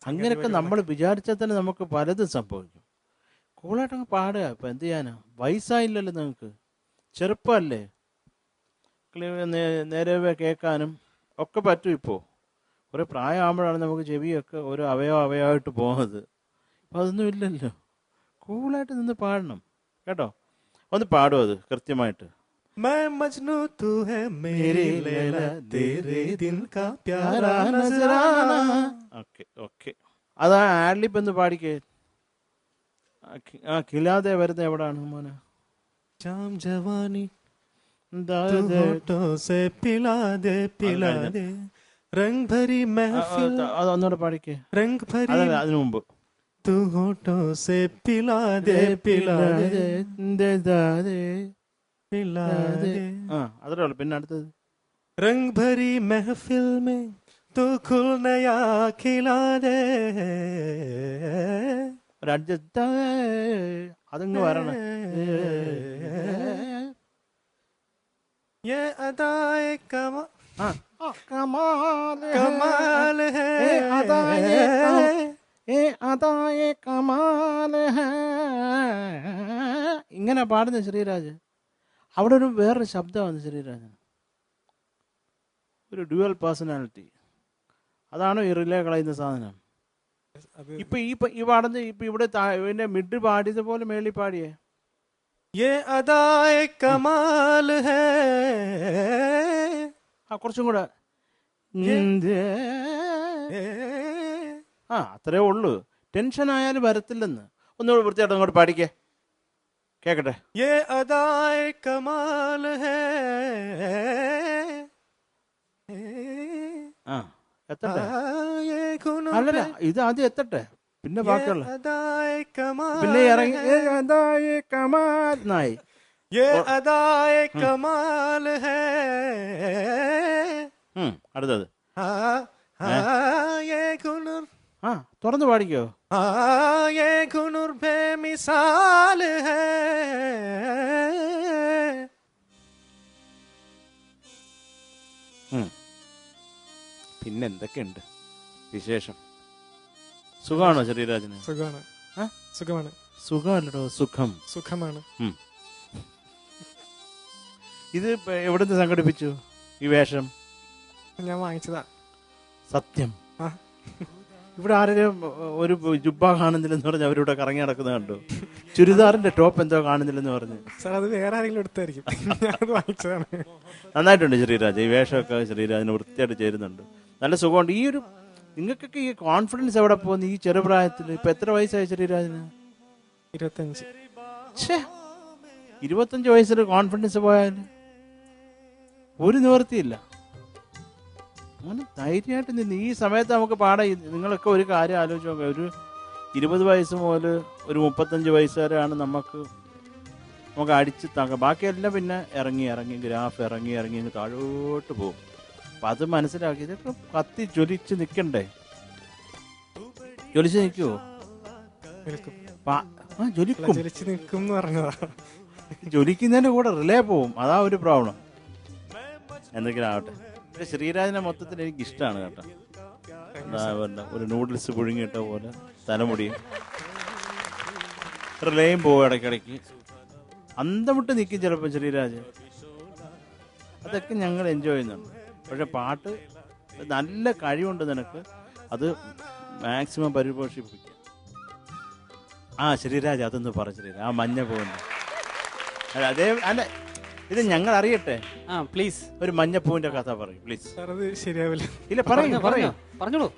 D: അങ്ങനെയൊക്കെ നമ്മൾ വിചാരിച്ചാൽ തന്നെ നമുക്ക് പലതും സംഭവിക്കും. കൂളായിട്ടങ്ങ് പാടുക. ഇപ്പം എന്ത് ചെയ്യാനാ? വയസ്സായില്ലല്ലോ നിങ്ങൾക്ക്, ചെറുപ്പമല്ലേ, നേരെ കേൾക്കാനും ഒക്കെ പറ്റും. ഇപ്പോൾ കുറേ പ്രായമാകുമ്പോഴാണ് നമുക്ക് ചെവിയൊക്കെ ഓരോ അവയവമായിട്ട് പോകുന്നത്. അപ്പം അതൊന്നും ഇല്ലല്ലോ. കൂളായിട്ട് നിന്ന് പാടണം കേട്ടോ. ഒന്ന് പാടും അത് കൃത്യമായിട്ട്.
H: मैं मजनू तू है मेरी लैला तेरे दिल का प्यारा नजराना.
D: ഓക്കെ ഓക്കെ, അതാ ആഡ്ലിപ്പ് എന്ന് പാടിക്കേ. കിലാതെ വരുന്ന എവിടാണ് മോനെ?
H: शाम जवानी
D: ദാ
H: तू
D: ദേ.
H: होठों से पिला दे रंग भरी महफिल
D: അത് ഒന്നുകൂടെ പാടിക്കേ.
H: रंग भरी
D: അതല്ല, അതിനു മുമ്പ്
H: तू होठों से पिला दे
D: അത്രേ ഉള്ളു. പിന്നെ അടുത്തത്
H: रंग भरी महफिल में तू खुल नया खिला दे
D: ഒരു അഡ്ജസ്റ്റ് അതങ്ങ് വരണം.
H: ये अदाए कमाल
D: കമാൽ
H: कमाल है
D: ഇങ്ങനെ പാടുന്ന ശ്രീരാജ്. അവിടെ ഒരു വേറൊരു ശബ്ദമാണ് ശ്രീരാജൻ, ഒരു ഡ്യുവൽ പേഴ്സണാലിറ്റി. അതാണോ ഈ റിലേ കളയുന്ന സാധനം? ഇപ്പൊ ഈ പാടുന്ന ഇപ്പൊ ഇവിടെ ഇതിന്റെ മിഡ് പാടിയത് പോലെ മേളി പാടിയേ.
H: ये अदाए कमाल है
D: കുറച്ചും കൂടെ. അത്രേ ഉള്ളു. ടെൻഷൻ ആയാലും വരത്തില്ലെന്ന്. ഒന്നുകൂടെ വൃത്തിയായിട്ട് അങ്ങോട്ട് പാടിക്കേ, കേക്കട്ടെ.
H: ये अदाए कमाल है
D: എത്തട്ടെ.
H: ये गुनों
D: അല്ലല്ല, ഇത് ആദ്യം എത്തട്ടെ, പിന്നെ ബാക്കിയുള്ള
H: अदाए कमाल
D: പിന്നെ ഇറങ്ങി കമാൽ.
H: ये अदाए कमाल है
D: അടുത്തത്
H: ये गुनूर
D: തുറന്നു പാടിക്കോ.
H: ये गुनूर बेमिसाल है
D: പിന്നെ എന്തൊക്കെയുണ്ട് വിശേഷം? സുഖമാണോ ശ്രീരാജന്?
H: സുഖമാണ്. സുഖമാണ്.
D: സുഖമല്ലടോ, സുഖം.
H: സുഖമാണ്.
D: ഇത് എവിടുന്ന് സംഘടിപ്പിച്ചു ഈ വേഷം?
H: ഞാൻ വാങ്ങിച്ചതാ.
D: സത്യം? ഇവിടെ ആരെങ്കിലും ഒരു ജുബ്ബ കാണുന്നില്ലെന്ന് പറഞ്ഞ് അവരിവിടെ കറങ്ങി നടക്കുന്ന കണ്ടു. ചുരിദാറിന്റെ ടോപ്പ് എന്തോ കാണുന്നില്ലെന്ന് പറഞ്ഞു.
H: സാർ അത് വേറെ ആരെങ്കിലും എടുത്തായിരിക്കും. ഞാനത് വാങ്ങിച്ചതാണ്.
D: നന്നായിട്ടുണ്ട് ശ്രീരാജ്. ഈ വേഷമൊക്കെ ശ്രീരാജിന് വൃത്തിയായിട്ട് ചേരുന്നുണ്ട്. നല്ല സുഖമുണ്ട്. ഈ ഒരു നിങ്ങൾക്കൊക്കെ ഈ കോൺഫിഡൻസ് എവിടെ പോകുന്നു ഈ ചെറുപ്രായത്തിൽ? ഇപ്പൊ എത്ര വയസ്സായി ശ്രീരാജിന്?
H: 25.
D: 25 വയസ്സിൽ കോൺഫിഡൻസ് പോയാൽ ഒരു നിവൃത്തിയില്ല. അങ്ങനെ ധൈര്യമായിട്ട് നിന്ന് ഈ സമയത്ത് നമുക്ക് പാടാം. നിങ്ങളൊക്കെ ഒരു കാര്യം ആലോചിച്ച് നോക്കുക. ഒരു 20 വയസ്സ് മുതൽ ഒരു 35 വയസ്സ് വരെയാണ് നമുക്ക് അടിച്ച് താങ്ങാം. ബാക്കിയെല്ലാം പിന്നെ ഇറങ്ങി ഗ്രാഫ് ഇറങ്ങി താഴോട്ട് പോകും. അപ്പം അത് മനസ്സിലാക്കി ഇതൊക്കെ കത്തി ജ്വലിച്ച് നിൽക്കണ്ടേ? ജ്വലിച്ച് നിൽക്കുവോ? ജ്വലിക്കുന്നതിന്റെ കൂടെ റിലേ പോവും. അതാ ഒരു പ്രോബ്ലം. എന്തെങ്കിലും ആവട്ടെ. പക്ഷെ ശ്രീരാജിനെ മൊത്തത്തിൽ എനിക്ക് ഇഷ്ടമാണ് കേട്ടോ. ഒരു നൂഡിൽസ് പുഴുങ്ങിയിട്ട പോലെ തലമുടിയും റിലേയും പോവും ഇടയ്ക്കിടയ്ക്ക്. അന്തമിട്ട് നിൽക്കും ചിലപ്പോൾ ശ്രീരാജ്. അതൊക്കെ ഞങ്ങൾ എൻജോയ് ചെയ്യുന്നുണ്ട്. പക്ഷെ പാട്ട് നല്ല കഴിവുണ്ട് നിനക്ക്. അത് മാക്സിമം പരിപോഷിപ്പിക്കുക. ശ്രീരാജ് അതൊന്ന് പറ ശ്രീരാജ്. ആ മഞ്ഞ പോകുന്നു അതേ അല്ല, ഇത് ഞങ്ങൾ അറിയട്ടെ.
E: പ്ലീസ്
D: ഒരു മഞ്ഞപ്പൂവിന്റെ കഥ പറയും പ്ലീസ്.
H: അത് ശരിയാവില്ല.
D: ഇല്ല
E: പറഞ്ഞോളൂ.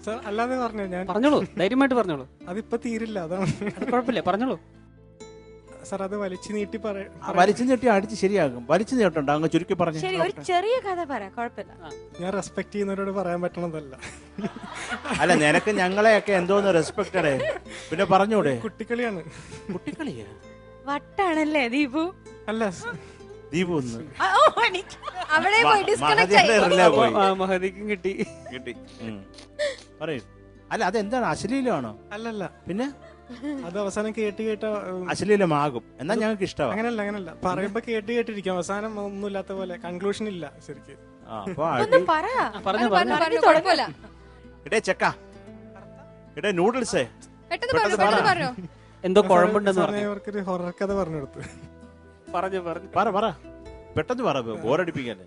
H: സാർ അല്ലാതെ പറഞ്ഞു. ഞാൻ
E: പറഞ്ഞോളൂ, ധൈര്യമായിട്ട് പറഞ്ഞോളൂ.
H: അതിപ്പോ തീരില്ല, അതാണ്.
E: കുഴപ്പമില്ല, പറഞ്ഞോളൂ
H: സാർ. അത് വലിച്ചു നീട്ടി
D: വലിച്ചു നീട്ടി അടിച്ച് ശരിയാകും. വലിച്ചു നീട്ടണ്ട, അങ്ങ് ചുരുക്കി പറഞ്ഞു.
C: ഒരു ചെറിയ കഥ പറയാം, കുഴപ്പമില്ല.
H: ഞാൻ റെസ്പെക്ട് ചെയ്യുന്നവരോട് പറയാൻ പറ്റണതല്ല.
D: അല്ല, നിനക്ക് ഞങ്ങളെയൊക്കെ എന്തോന്ന് റെസ്പെക്റ്റഡേ. പിന്നെ പറഞ്ഞൂടെ?
H: കുട്ടിക്കളിയാണ്.
D: കുട്ടിക്കളിയാ?
C: വട്ടാണല്ലേ ദീപു?
H: അല്ല,
D: ദീപു ഒന്ന്
A: അവിടെ പോയി ഡിസ്കണക്ട് ആയി.
E: മഹദിക്കും കിട്ടി.
D: പറയൂ. അല്ല, അതെന്താണ്, അശ്ലീലമാണോ?
H: അല്ലല്ല.
D: പിന്നെ
H: അത് അവസാനം കേട്ട്
D: അശ്ലീലമാകും. എന്നാ ഞങ്ങൾക്ക് ഇഷ്ടമാണ്.
H: അങ്ങനല്ല പറയുമ്പോ കേട്ടിരിക്കും. അവസാനം ഒന്നുമില്ലാത്ത പോലെ, കൺക്ലൂഷൻ ഇല്ല ശരിക്കും.
D: ഇടേ ചെക്ക, ഇടേ നൂഡിൽസേ,
E: എന്തോ കുഴപ്പമുണ്ടെന്ന്
H: അവർക്കൊരു ഹൊറർ കഥ പറഞ്ഞു കൊടുത്തു.
D: പറ പെട്ടെന്ന് പറ, ബോറടിപ്പിക്കല്ലേ.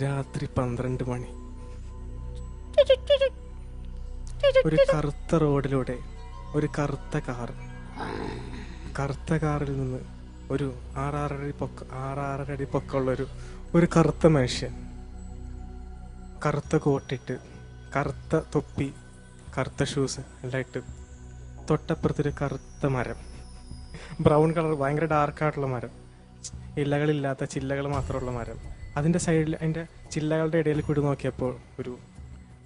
H: രാത്രി 12 മണി. ഒരു കറുത്ത റോഡിലൂടെ ഒരു കറുത്ത കാറിൽ നിന്ന് ഒരു 6-6 അടി പൊക്കമുള്ള ഒരു കറുത്ത മനുഷ്യൻ, കറുത്ത കോട്ടിട്ട്, കറുത്ത തൊപ്പി, കറുത്ത ഷൂസ് എല്ലാം ഇട്ട് തൊട്ടപ്പുറത്തൊരു കറുത്ത മരം, ബ്രൗൺ കളർ, ഭയങ്കര ഡാർക്കായിട്ടുള്ള മരം, ഇലകളില്ലാത്ത ചില്ലകൾ മാത്രമുള്ള മരം. അതിൻ്റെ സൈഡിൽ, അതിൻ്റെ ചില്ലകളുടെ ഇടയിൽ കൂടി നോക്കിയപ്പോൾ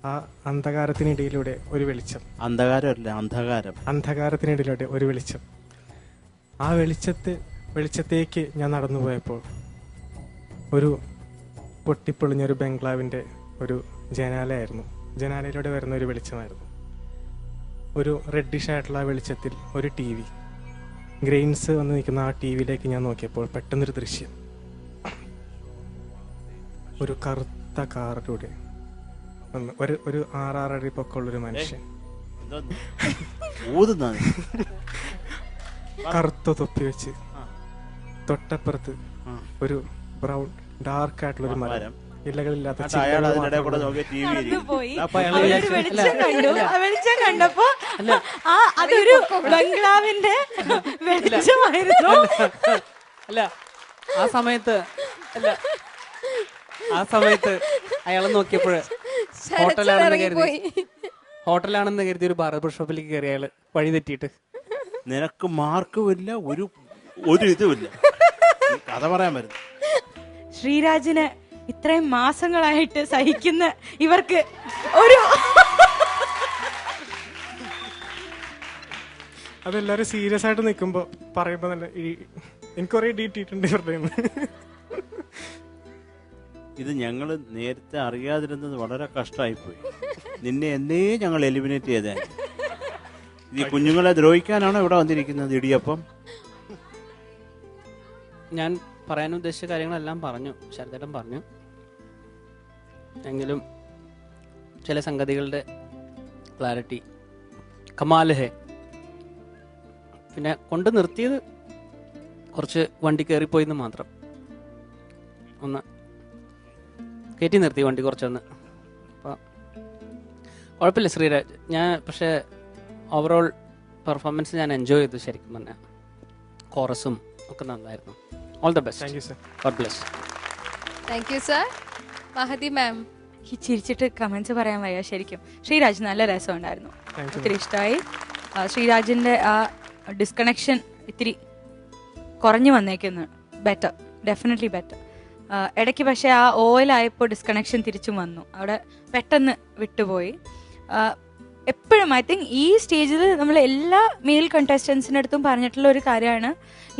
H: ആ അന്ധകാരത്തിനിടയിലൂടെ ഒരു വെളിച്ചം.
D: അന്ധകാരമല്ല, അന്ധകാരം.
H: അന്ധകാരത്തിനിടയിലൂടെ ഒരു വെളിച്ചം. ആ വെളിച്ചത്തേക്ക് ഞാൻ നടന്നു പോയപ്പോൾ ഒരു പൊട്ടിപ്പൊളിഞ്ഞൊരു ബംഗ്ലാവിൻ്റെ ഒരു ജനാലയായിരുന്നു. ജനാലയിലൂടെ വരുന്ന ഒരു വെളിച്ചമായിരുന്നു. ഒരു റെഡിഷ് ആയിട്ടുള്ള ആ വെളിച്ചത്തിൽ ഒരു TV, ഗ്രെയിൻസ് വന്ന് നിൽക്കുന്ന ആ TV-യിലേക്ക് ഞാൻ നോക്കിയപ്പോൾ പെട്ടെന്നൊരു ദൃശ്യം. ഒരു കറുത്ത കാറിലൂടെ ഒരു 6 അടി പൊക്കമുള്ളൊരു മനുഷ്യൻ, കറുത്ത തൊപ്പി വെച്ച്, തൊട്ടപ്പുറത്ത് ഒരു ബ്രൗൺ ഡാർക്കായിട്ടുള്ളൊരു മരം, ഇലകളില്ലാത്ത
C: വെളിച്ചം കണ്ടപ്പോ അതൊരു ബംഗ്ലാവിന്റെ വെളിച്ചമായിരുന്നു.
E: അല്ല ആ സമയത്ത് അയാളെ നോക്കിയപ്പോഴ് ഹോട്ടലാണെന്ന് കരുതി ഒരു ബാർബർ ഷോപ്പിലേക്ക് കയറി അയാള് വഴി തെറ്റിയിട്ട്.
D: നിനക്ക് മാർക്കുമില്ല, ഒരു ഇതുമില്ല, കഥ പറയാൻ വരുന്നു.
C: ശ്രീരാജിന് ഇത്രയും മാസങ്ങളായിട്ട് സഹിക്കുന്ന ഇവർക്ക് ഒരു
H: അതെല്ലാരും സീരിയസ് ആയിട്ട് നിൽക്കുമ്പോ പറയുമ്പോ നല്ല എനിക്ക് കുറെ ഡീറ്റിട്ടുണ്ട് ഇവരുടെ.
D: ഇത് ഞങ്ങൾ നേരത്തെ അറിയാതിരുന്നത് വളരെ കഷ്ടമായിപ്പോയി. നിന്നെ എന്നേ ഞങ്ങൾ എലിമിനേറ്റ് ചെയ്തേ. ഇത് കുഞ്ഞുങ്ങളെ ദ്രോഹിക്കാനാണോ ഇവിടെ വന്നിരിക്കുന്നത്? ഇടിയപ്പം
E: ഞാൻ പറയാൻ ഉദ്ദേശിച്ച കാര്യങ്ങളെല്ലാം പറഞ്ഞു, ശരദേട്ടൻ പറഞ്ഞു. എങ്കിലും ചില സംഗതികളുടെ ക്ലാരിറ്റി കമാൽ ഹേ. പിന്നെ കൊണ്ട് നിർത്തിയത് കുറച്ച് വണ്ടി കയറിപ്പോയിന്ന് മാത്രം. ഒന്ന് കയറ്റി നിർത്തി വണ്ടി കുറച്ചൊന്ന്. അപ്പോൾ കുഴപ്പമില്ല ശ്രീരാജ്. പക്ഷേ ഓവറോൾ പെർഫോമൻസ് ഞാൻ എൻജോയ് ചെയ്തു ശരിക്കും പറഞ്ഞാൽ. കോറസും ഒക്കെ നന്നായിരുന്നു. All the best.
H: Thank you sir.
E: God bless.
A: Thank you sir. Mahathi ma'am.
C: ഈ ചിരിച്ചിട്ട് കമന്റ്സ് പറയാൻ വയ്യ ശരിക്കും. ശ്രീരാജ് നല്ല രസമുണ്ടായിരുന്നു, ഒത്തിരി ഇഷ്ടമായി. ശ്രീരാജിന്റെ ആ ഡിസ്കണക്ഷൻ ഇത്തിരി കുറഞ്ഞു വന്നേക്കുന്നു. Better, definitely better. ഇടയ്ക്ക് പക്ഷേ ആ ഓയിലായപ്പോൾ ഡിസ്കണക്ഷൻ തിരിച്ചും വന്നു, അവിടെ പെട്ടെന്ന് വിട്ടുപോയി. എപ്പോഴും ഐ തിങ്ക് ഈ സ്റ്റേജിൽ നമ്മൾ എല്ലാ മെയിൽ കണ്ടസ്റ്റൻസിൻ്റെ അടുത്തും പറഞ്ഞിട്ടുള്ള ഒരു കാര്യമാണ്,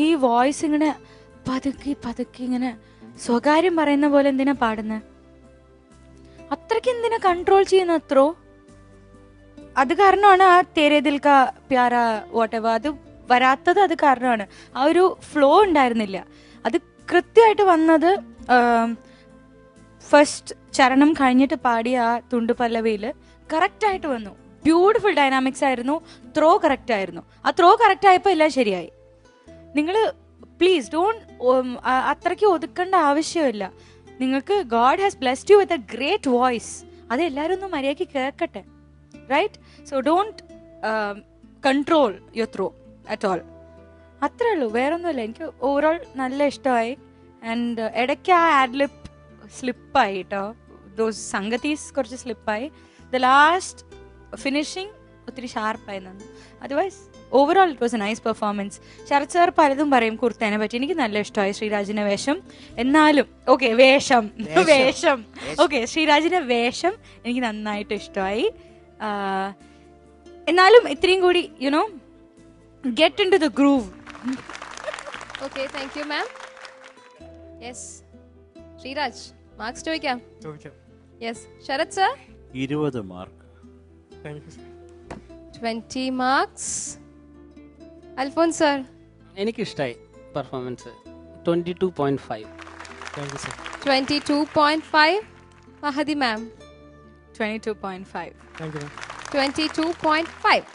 C: ഈ വോയിസ് ഇങ്ങനെ പതുക്കി ഇങ്ങനെ സ്വകാര്യം പറയുന്ന പോലെ എന്തിനാ പാടുന്നത്? അത്രയ്ക്ക് എന്തിനാ കൺട്രോൾ ചെയ്യുന്ന അത്രോ? അത് കാരണമാണ് ആ തേരെ ദിൽ കാ പ്യാര വാട്ടെവർ അത് വരാത്തത്. അത് കാരണമാണ് ആ ഒരു ഫ്ലോ ഉണ്ടായിരുന്നില്ല. അത് കൃത്യമായിട്ട് വന്നത് ഫസ്റ്റ് ചരണം കഴിഞ്ഞിട്ട് പാടിയ ആ തുണ്ടു പല്ലവിയിൽ കറക്റ്റായിട്ട് വന്നു. ബ്യൂട്ടിഫുൾ ഡൈനാമിക്സ് ആയിരുന്നു. ത്രോ കറക്റ്റ് ആയിരുന്നു. ആ ത്രോ കറക്റ്റ് ആയപ്പോൾ എല്ലാം ശരിയായി. നിങ്ങൾ പ്ലീസ് അത്രയ്ക്ക് ഒതുക്കേണ്ട ആവശ്യമില്ല. നിങ്ങൾക്ക് God has blessed you with a great voice. അത് എല്ലാവരും ഒന്ന് മര്യാദയ്ക്ക് കേൾക്കട്ടെ, right? So don't control your throw at all. അത്രേ ഉള്ളൂ, വേറൊന്നുമില്ല. എനിക്ക് ഓവറോൾ നല്ല ഇഷ്ടമായി. ആൻഡ് ഇടയ്ക്ക് ആ ആഡ്ലിപ്പ് സ്ലിപ്പായി കേട്ടോ, ദോസ് സംഗതീസ് കുറച്ച് സ്ലിപ്പായി. ദ ലാസ്റ്റ് ഫിനിഷിങ് ഒത്തിരി ഷാർപ്പായി നിന്നു. Otherwise overall it was a nice performance. Sharath sir പലതും പറയും കുർത്തേനെ പറ്റി. എനിക്ക് നല്ല ഇഷ്ടമായി ശ്രീരാജിന്റെ വേഷം. എന്നാലും ഓക്കെ വേഷം ഓക്കെ ശ്രീരാജിന്റെ വേഷം എനിക്ക് നന്നായിട്ട് ഇഷ്ടമായി. എന്നാലും ഇത്രയും കൂടി you know get in to the groove.
A: Okay, thank you ma'am. Yes Sreeraj, marks ചോദിക്കാം. Yes Sarath sir.
D: 20 mark.
A: 20 marks. Alphonse sir.
E: എനിക്കിഷ്ടമായി പെർഫോമൻസ്. 22.5.
A: 22.5. മഹതി മാം.
C: 22.5.
A: 22.5.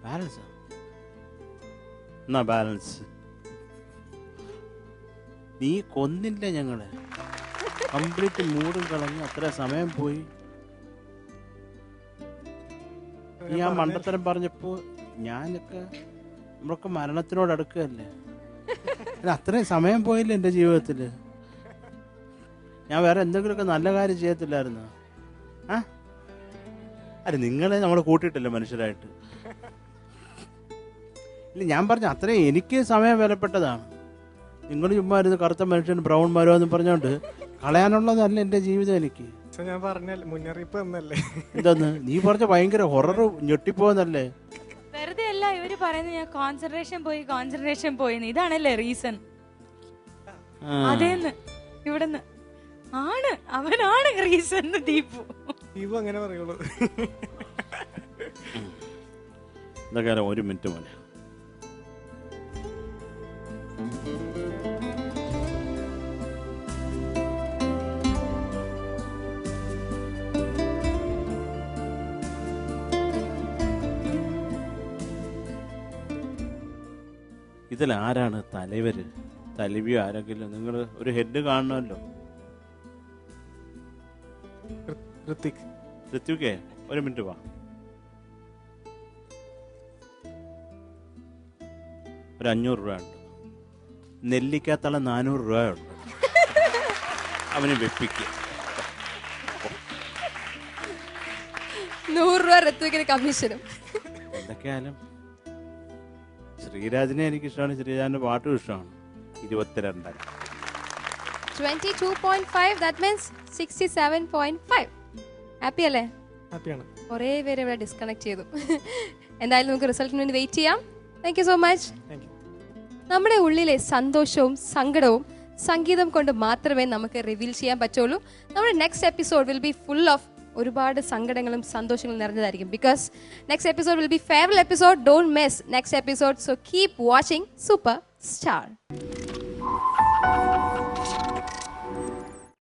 D: ബാലൻസ് എന്നാ ബാലൻസ്. നീ കൊന്നില്ല ഞങ്ങളെ, കംപ്ലീറ്റ് മൂടും കളഞ്ഞു. അത്ര സമയം പോയി. നീ ആ മണ്ടത്തരം പറഞ്ഞപ്പോ നമ്മളൊക്കെ മരണത്തിനോട് അടുക്കുകയല്ലേ. അത്രയും സമയം പോയില്ല എൻ്റെ ജീവിതത്തില്. ഞാൻ വേറെ എന്തെങ്കിലുമൊക്കെ നല്ല കാര്യം ചെയ്യത്തില്ലായിരുന്നു. അല്ല നിങ്ങളെ നമ്മൾ കൂട്ടിയിട്ടില്ല മനുഷ്യരായിട്ട്. ഇല്ല ഞാൻ പറഞ്ഞ അത്രയും എനിക്ക് സമയം വിലപ്പെട്ടതാണ്. നിങ്ങൾ ചുമ്മാ ഇരുന്ന് കറുത്ത മനുഷ്യൻ ബ്രൗൺ മരോ എന്ന് പറഞ്ഞോണ്ട് കളയാനുള്ളതല്ല എൻ്റെ ജീവിതം എനിക്ക്.
H: ഞാൻ പറഞ്ഞ മുന്നറിയിപ്പ് തന്നല്ലേ.
D: എന്താന്ന് നീ പറഞ്ഞ ഭയങ്കര ഹൊറർ ഞെട്ടിപ്പോന്നല്ലേ.
C: വെറുതെ അല്ല ഇവര് പറയുന്നത് ഞാൻ കോൺസെൻട്രേഷൻ പോയി ഇതാണല്ലേ റീസൺ. അതേന്ന് ഇവിടുന്ന് ആണ് അവനാണ് റീസൺ. ദീപു
H: അങ്ങനെ പറയുള്ളൂ.
D: എന്തൊക്കെ ഒരു മിനിറ്റ് മോനെ. ഇതിലാരാണ് തലവര് തലവിയോ ആരെങ്കിലും? നിങ്ങൾ ഒരു ഹെഡ് കാണണമല്ലോ. ഋത്വികേ ഒരു മിനിറ്റ് വാ. ഒരു 500 രൂപ ഉണ്ട്. നെല്ലിക്കാത്തള 400 രൂപ ഉണ്ട്. അവന് വെപ്പിക്കുക.
A: 100 രൂപ ഋത്വിക്കിന് കമ്മീഷനും.
D: എന്തൊക്കെയായാലും ശ്രീരാജിനെ എനിക്ക് ഇഷ്ടമാണ്. ശ്രീരാജിന്റെ പാട്ടും ഇഷ്ടമാണ്. 22.
A: 22.5 that means 67.5. ഹാപ്പി അല്ലേ?
H: ഹാപ്പിയാണ്.
A: കുറേ പേര് ഇവിടെ ഡിസ്കണക്ട് ചെയ്തു. എന്തായാലും നമുക്ക് റിസൾട്ടിന് വേണ്ടി വെയിറ്റ് ചെയ്യാം. Thank you so much. നമ്മുടെ ഉള്ളിലെ സന്തോഷവും സങ്കടവും സംഗീതം കൊണ്ട് മാത്രമേ നമുക്ക് റിവീൽ ചെയ്യാൻ പറ്റുള്ളൂ. നമ്മുടെ next episode will be full of ഒരുപാട് സങ്കടങ്ങളും സന്തോഷങ്ങളും നിറഞ്ഞതായിരിക്കും. Because next episode will be favourite episode. Don't miss next episode. So keep watching super star.